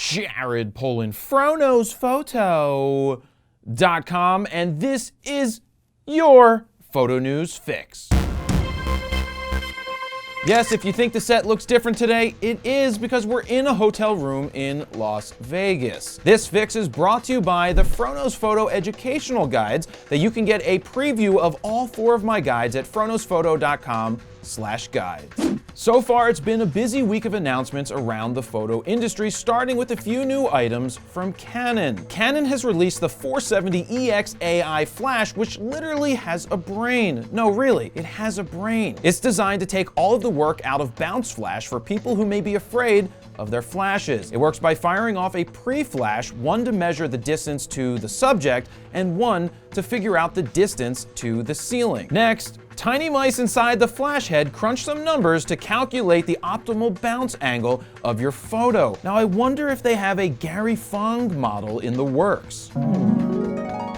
Jared Polin, FroKnowsPhoto.com, and this is your Photo News Fix. Yes, if you think the set looks different today, it is because we're in a hotel room in Las Vegas. This fix is brought to you by the Froknows Photo educational guides that you can get a preview of all 4 of my guides at froknowsphoto.com/guides. So far, it's been a busy week of announcements around the photo industry, starting with a few new items from Canon. Canon has released the 470EX AI flash, which literally has a brain. No, really, it has a brain. It's designed to take all of the work out of bounce flash for people who may be afraid of their flashes. It works by firing off a pre-flash, one to measure the distance to the subject, and one to figure out the distance to the ceiling. Next, tiny mice inside the flash head crunch some numbers to calculate the optimal bounce angle of your photo. Now, I wonder if they have a Gary Fong model in the works.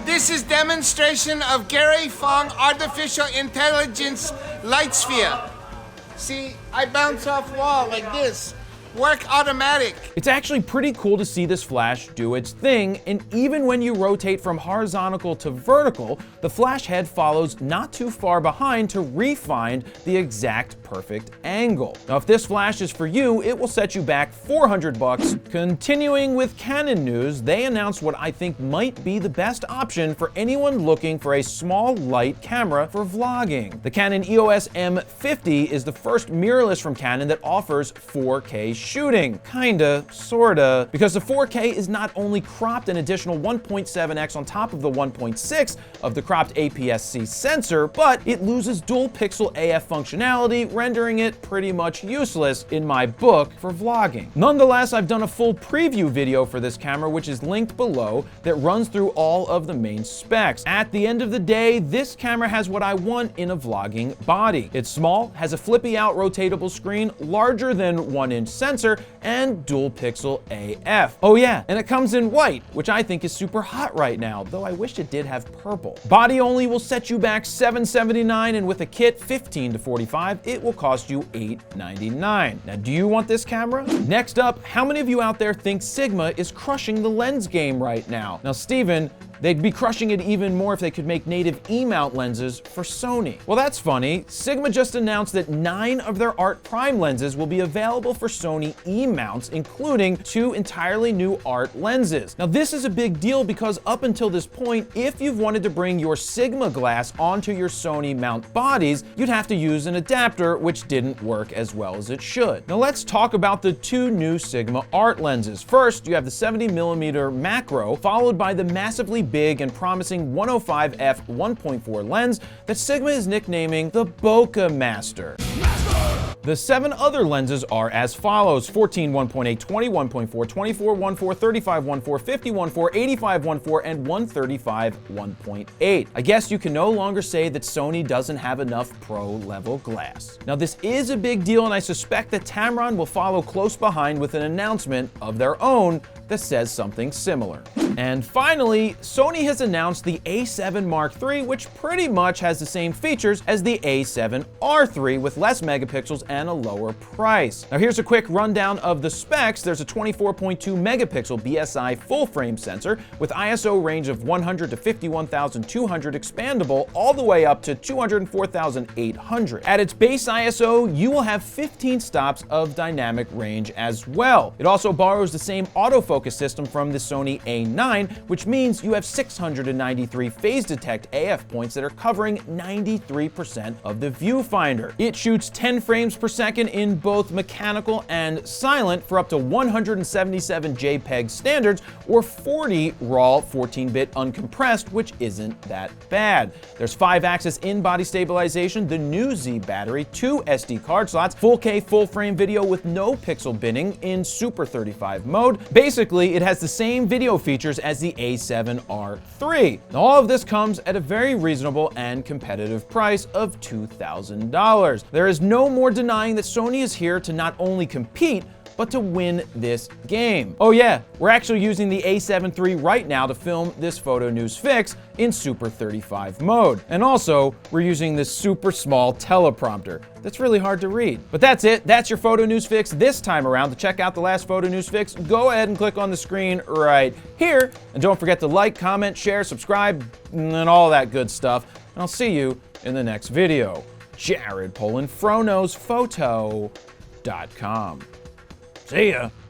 This is demonstration of Gary Fong artificial intelligence light sphere. See, I bounce off wall like this. Work automatic. It's actually pretty cool to see this flash do its thing, and even when you rotate from horizontal to vertical, the flash head follows not too far behind to re-find the exact perfect angle. Now, if this flash is for you, it will set you back $400. Continuing with Canon news, they announced what I think might be the best option for anyone looking for a small, light camera for vlogging. The Canon EOS M50 is the first mirrorless from Canon that offers 4K shooting. Kinda, sorta, because the 4K is not only cropped an additional 1.7x on top of the 1.6 of the cropped APS-C sensor, but it loses dual pixel AF functionality, rendering it pretty much useless in my book for vlogging. Nonetheless, I've done a full preview video for this camera, which is linked below, that runs through all of the main specs. At the end of the day, this camera has what I want in a vlogging body. It's small, has a flippy out rotatable screen, larger than 1-inch sensor, and dual pixel AF. Oh yeah, and it comes in white, which I think is super hot right now, though I wish it did have purple. Body only will set you back $779, and with a kit $15 to $45, it will cost you $899. Now, do you want this camera? Next up, how many of you out there think Sigma is crushing the lens game right now? Now, Steven, they'd be crushing it even more if they could make native E-mount lenses for Sony. Well, that's funny. Sigma just announced that 9 of their Art Prime lenses will be available for Sony E-mounts, including 2 entirely new Art lenses. Now, this is a big deal because up until this point, if you've wanted to bring your Sigma glass onto your Sony mount bodies, you'd have to use an adapter, which didn't work as well as it should. Now, let's talk about the 2 new Sigma Art lenses. First, you have the 70mm macro, followed by the massively big and promising 105f 1.4 lens that Sigma is nicknaming the Bokeh Master. The 7 other lenses are as follows: 14 1.8, 20 1.4, 24 1.4, 35 1.4, 50 1.4, 85 1.4, and 135 1.8. I guess you can no longer say that Sony doesn't have enough pro-level glass. Now, this is a big deal, and I suspect that Tamron will follow close behind with an announcement of their own that says something similar. And finally, Sony has announced the A7 III, which pretty much has the same features as the A7 III with less megapixels and a lower price. Now, here's a quick rundown of the specs. There's a 24.2 megapixel BSI full frame sensor with ISO range of 100 to 51,200 expandable all the way up to 204,800. At its base ISO, you will have 15 stops of dynamic range as well. It also borrows the same autofocus system from the Sony A9, which means you have 693 phase detect AF points that are covering 93% of the viewfinder. It shoots 10 frames per second in both mechanical and silent for up to 177 JPEG standards, or 40 RAW 14-bit uncompressed, which isn't that bad. There's 5-axis in-body stabilization, the new Z battery, 2 SD card slots, full K full frame video with no pixel binning in Super 35 mode. Basically, it has the same video features as the A7 III. Now, all of this comes at a very reasonable and competitive price of $2,000. There is no more denying that Sony is here to not only compete, but to win this game. Oh yeah, we're actually using the A7 III right now to film this photo news fix in Super 35 mode. And also, we're using this super small teleprompter that's really hard to read. But that's it. That's your photo news fix this time around. To check out the last photo news fix, go ahead and click on the screen right here. And don't forget to like, comment, share, subscribe, and all that good stuff. And I'll see you in the next video. Jared Polin, FroKnowsPhoto.com. See ya.